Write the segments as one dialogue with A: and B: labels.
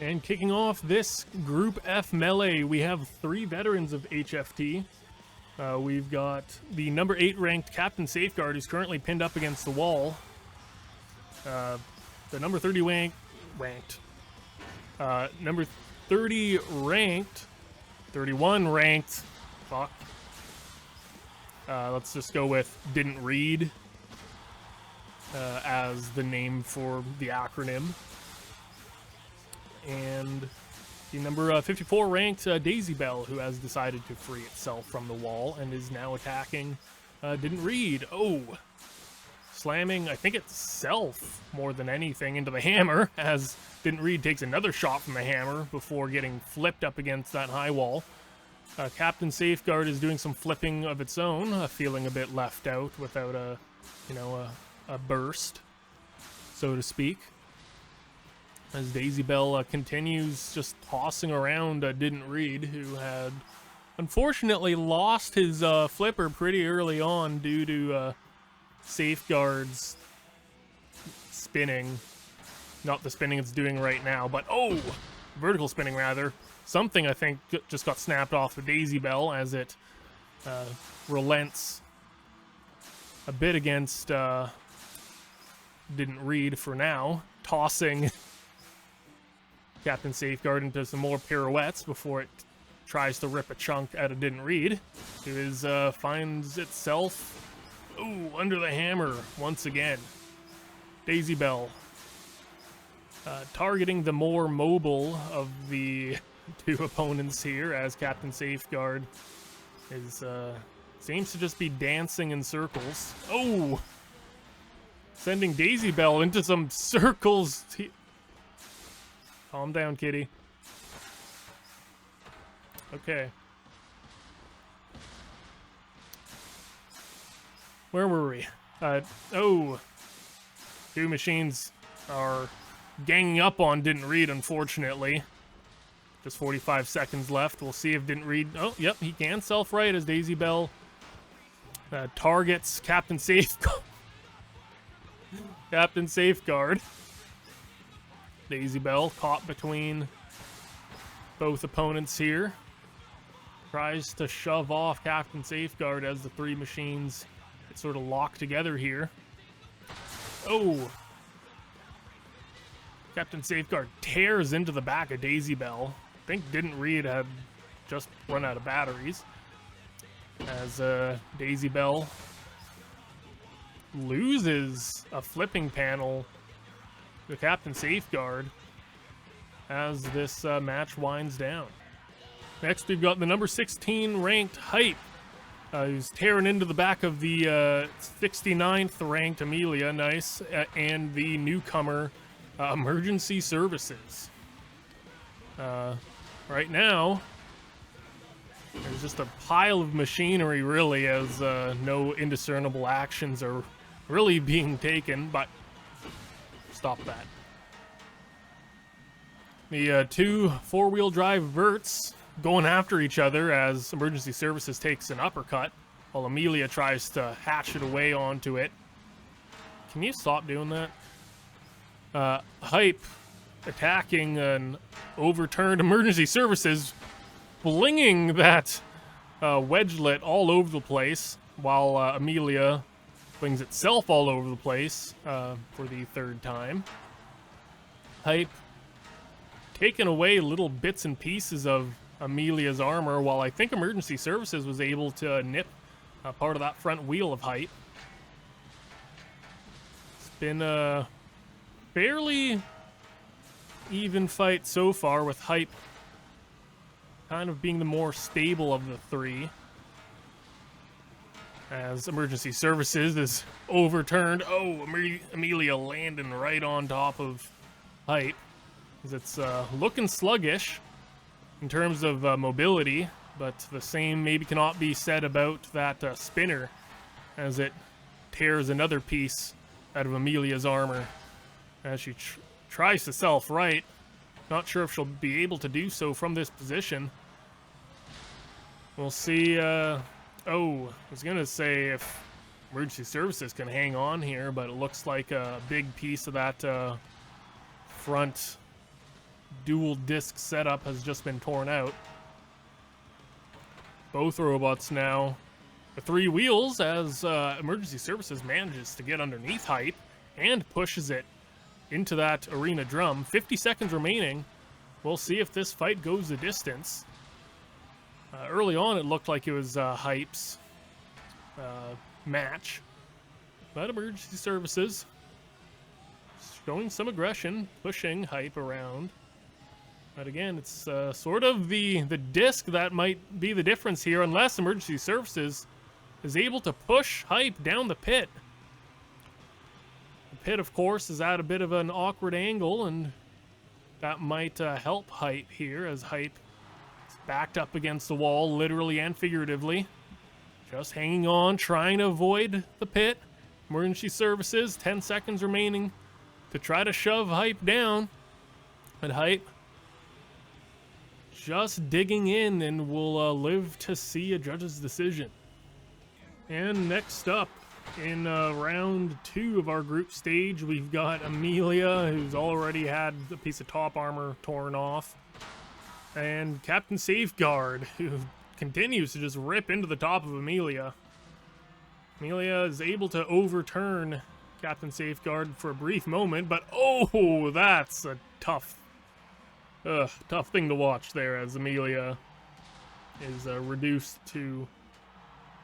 A: And kicking off this Group F melee, we have 3 veterans of HFT. We've got the number 8 ranked Captain Safeguard, who's currently pinned up against the wall. The number 30 number 30 ranked, 31 ranked, fuck. Let's just go with didn't read as the name for the acronym. And the number 54 ranked Daisy Bell, who has decided to free itself from the wall and is now attacking didn't read. Oh, slamming, I think itself more than anything into the hammer, as didn't read takes another shot from the hammer before getting flipped up against that high wall. Captain Safeguard is doing some flipping of its own, feeling a bit left out without a burst, so to speak. As Daisy Bell continues just tossing around didn't read, who had unfortunately lost his flipper pretty early on due to Safeguard's spinning. Not the spinning it's doing right now, but oh, vertical spinning rather. Something I think just got snapped off of Daisy Bell as it relents a bit against didn't read for now, tossing Captain Safeguard into some more pirouettes before it tries to rip a chunk out of didn't read. It finds itself under the hammer once again. Daisy Bell targeting the more mobile of the 2 opponents here, as Captain Safeguard is seems to just be dancing in circles. Oh, sending Daisy Bell into some circles. Calm down, kitty. Okay. Where were we? 2 machines are ganging up on didn't read, unfortunately. Just 45 seconds left. We'll see if didn't read. Oh, yep, he can self-right as Daisy Bell targets Captain Safeguard. Captain Safeguard. Daisy Bell caught between both opponents here. Tries to shove off Captain Safeguard as the 3 machines get sort of locked together here. Oh! Captain Safeguard tears into the back of Daisy Bell. I think didn't read had just run out of batteries. As Daisy Bell loses a flipping panel to Captain Safeguard as this match winds down. Next, we've got the number 16 ranked Hype, who's tearing into the back of the 69th ranked Amelia, nice, and the newcomer Emergency Services. Right now, there's just a pile of machinery, really, as no indiscernible actions are really being taken, but stop that. The 2 4-wheel drive verts going after each other as Emergency Services takes an uppercut, while Amelia tries to hatch it away onto it. Can you stop doing that? Hype attacking an overturned Emergency Services, flinging that wedgelet all over the place, while Amelia flings itself all over the place for the 3rd time. Hype taking away little bits and pieces of Amelia's armor, while I think Emergency Services was able to nip part of that front wheel of Hype. It's been a fairly even fight so far, with Hype kind of being the more stable of the 3. As Emergency Services is overturned. Oh, Amelia landing right on top of Hype. As it's looking sluggish in terms of mobility, but the same maybe cannot be said about that spinner, as it tears another piece out of Amelia's armor as she tries to self-right. Not sure if she'll be able to do so from this position. We'll see. I was going to say if Emergency Services can hang on here, but it looks like a big piece of that front dual disc setup has just been torn out. Both robots now. The three wheels as Emergency Services manages to get underneath Hype and pushes it into that arena drum. 50 seconds remaining. We'll see if this fight goes the distance. Early on, it looked like it was Hype's match. But Emergency Services showing some aggression, pushing Hype around. But again, it's sort of the disc that might be the difference here, unless Emergency Services is able to push Hype down the pit. The pit, of course, is at a bit of an awkward angle, and that might help Hype here, as Hype is backed up against the wall, literally and figuratively. Just hanging on, trying to avoid the pit. Emergency Services, 10 seconds remaining to try to shove Hype down. But Hype just digging in, and we'll live to see a judge's decision. And next up, in round 2 of our group stage, we've got Amelia, who's already had a piece of top armor torn off, and Captain Safeguard, who continues to just rip into the top of Amelia. Amelia is able to overturn Captain Safeguard for a brief moment, but oh, that's a tough thing to watch there, as Amelia is reduced to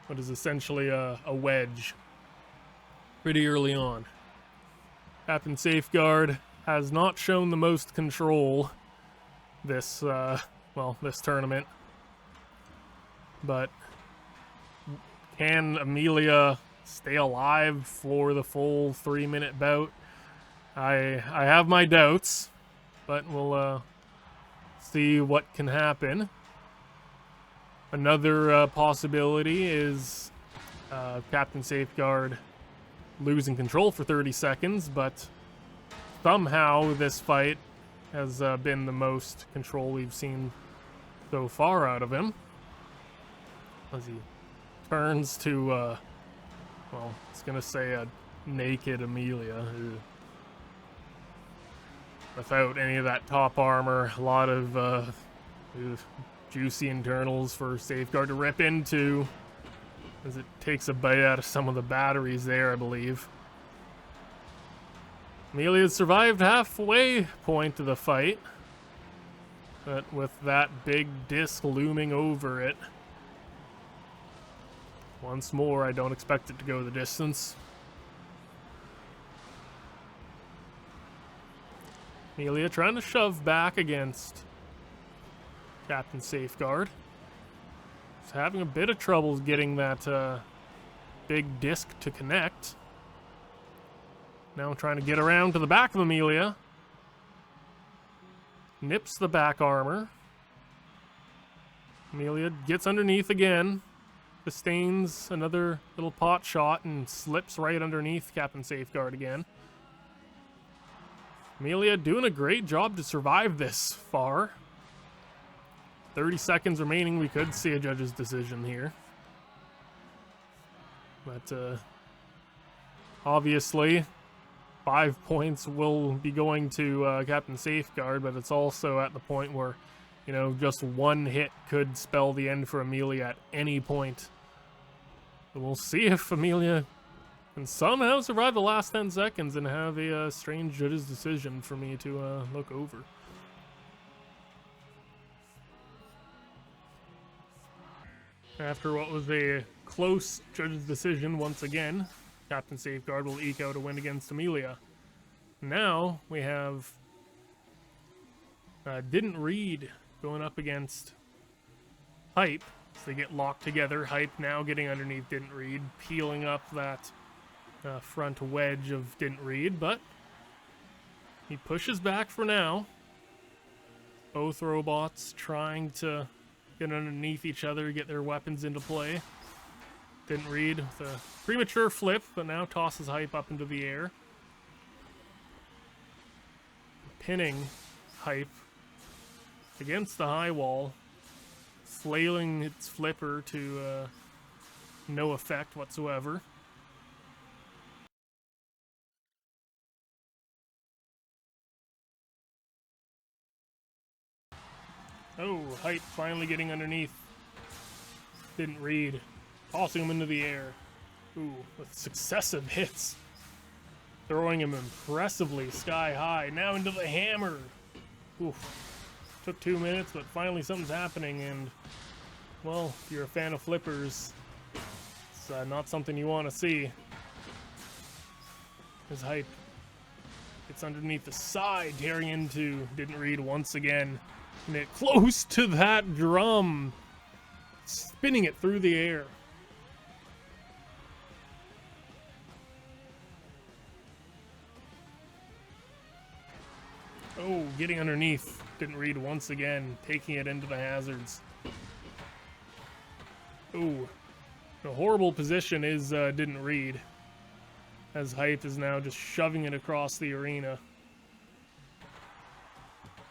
A: what is essentially a wedge pretty early on. Captain Safeguard has not shown the most control this tournament, but can Amelia stay alive for the full 3-minute bout? I have my doubts, but we'll see what can happen. Another possibility is Captain Safeguard losing control for 30 seconds, but somehow this fight has been the most control we've seen so far out of him. As he turns to, well, I was going to say a naked Amelia, who, without any of that top armor, a lot of juicy internals for Safeguard to rip into, as it takes a bite out of some of the batteries there, I believe. Amelia survived halfway point of the fight, but with that big disc looming over it, once more, I don't expect it to go the distance. Amelia trying to shove back against Captain Safeguard. He's having a bit of trouble getting that big disc to connect. Now trying to get around to the back of Amelia. Nips the back armor. Amelia gets underneath again. Sustains another little pot shot and slips right underneath Captain Safeguard again. Amelia doing a great job to survive this far. 30 seconds remaining. We could see a judge's decision here. But obviously, 5 points will be going to Captain Safeguard, but it's also at the point where, you know, just one hit could spell the end for Amelia at any point. So we'll see if Amelia can somehow survive the last 10 seconds and have a strange judge's decision for me to look over. After what was a close judge's decision, once again, Captain Safeguard will eke out a win against Amelia. Now we have Didn't Read going up against Hype. So they get locked together. Hype now getting underneath Didn't Read, peeling up that front wedge of Didn't Read, but he pushes back for now. Both robots trying to get underneath each other, get their weapons into play. Didn't Read with a premature flip, but now tosses Hype up into the air. Pinning Hype against the high wall, flailing its flipper to no effect whatsoever. Oh, Hype finally getting underneath. Didn't read. Tossing him into the air. Ooh, with successive hits. Throwing him impressively sky high. Now into the hammer. Oof. Took 2 minutes, but finally something's happening, and, well, if you're a fan of flippers, it's not something you want to see. His Hype gets underneath the side, tearing into, didn't read once again. And it close to that drum, spinning it through the air. Oh, getting underneath, didn't read once again, taking it into the hazards. Oh, the horrible position is didn't read, as Hype is now just shoving it across the arena.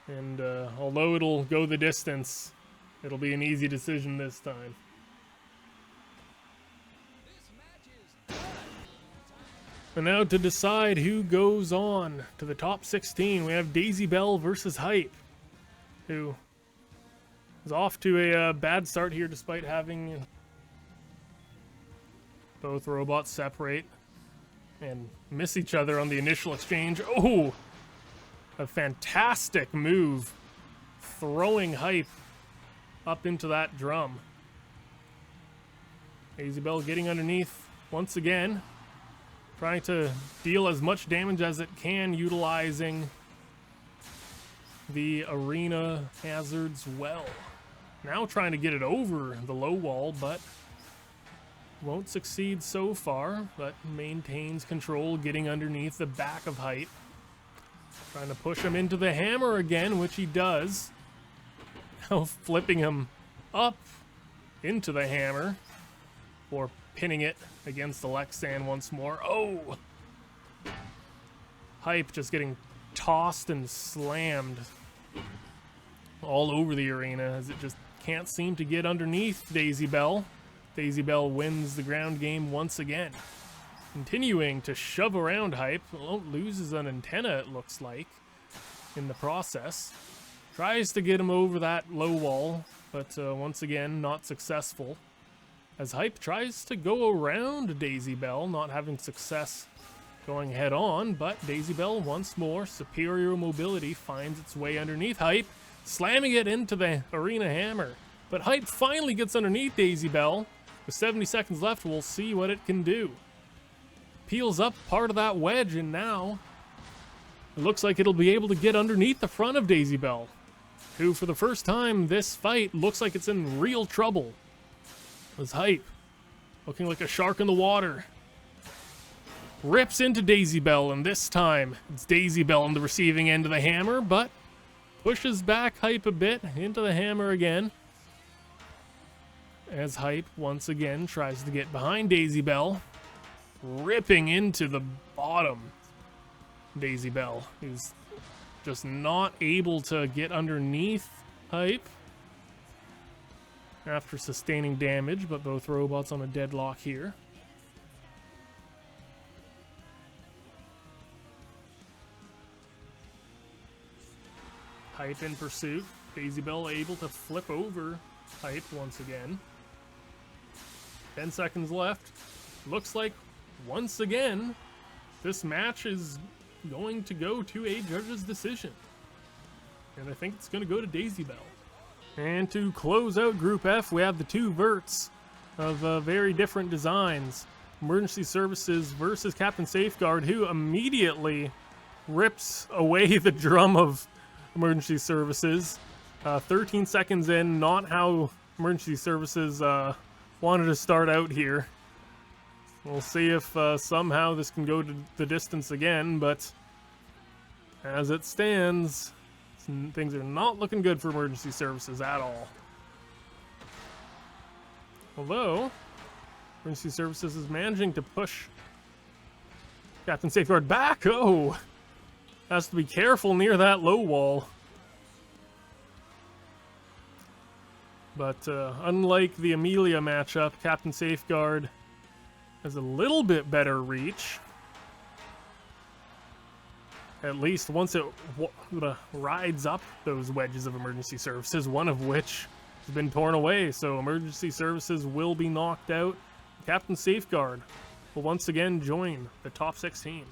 A: And although it'll go the distance, it'll be an easy decision this time. And now to decide who goes on to the top 16, we have Daisy Bell versus Hype, who is off to a bad start here despite having both robots separate and miss each other on the initial exchange. Oh! A fantastic move, throwing Hype up into that drum. Daisy Bell getting underneath once again, trying to deal as much damage as it can, utilizing the arena hazards well. Now trying to get it over the low wall, but won't succeed so far, but maintains control, getting underneath the back of Hype. Trying to push him into the hammer again, which he does. Now flipping him up into the hammer, or pinning it against the Lexan once more. Oh! Hype just getting tossed and slammed all over the arena as it just can't seem to get underneath Daisy Bell. Daisy Bell wins the ground game once again. Continuing to shove around Hype. Well, loses an antenna, it looks like, in the process. Tries to get him over that low wall, but once again, not successful. As Hype tries to go around Daisy Bell, not having success going head on, but Daisy Bell once more, superior mobility, finds its way underneath Hype, slamming it into the arena hammer. But Hype finally gets underneath Daisy Bell. With 70 seconds left, we'll see what it can do. Peels up part of that wedge, and now it looks like it'll be able to get underneath the front of Daisy Bell, who for the first time this fight looks like it's in real trouble. As Hype, looking like a shark in the water, rips into Daisy Bell, and this time it's Daisy Bell on the receiving end of the hammer, but pushes back Hype a bit into the hammer again. As Hype once again tries to get behind Daisy Bell, ripping into the bottom. Daisy Bell, who's just not able to get underneath Hype after sustaining damage, but both robots on a deadlock here. Hype in pursuit. Daisy Bell able to flip over Hype once again. 10 seconds left. Looks like once again this match is going to go to a judge's decision, and I think it's going to go to Daisy Bell. And to close out Group F, we have the two verts of very different designs. Emergency Services versus Captain Safeguard, who immediately rips away the drum of Emergency Services. 13 seconds in, not how Emergency Services wanted to start out here. We'll see if somehow this can go to the distance again, but as it stands, things are not looking good for Emergency Services at all. Although, Emergency Services is managing to push Captain Safeguard back. Oh! Has to be careful near that low wall. But unlike the Amelia matchup, Captain Safeguard has a little bit better reach. at least once it rides up those wedges of emergency services, one of which has been torn away, so emergency services will be knocked out. Captain Safeguard will once again join the top 16.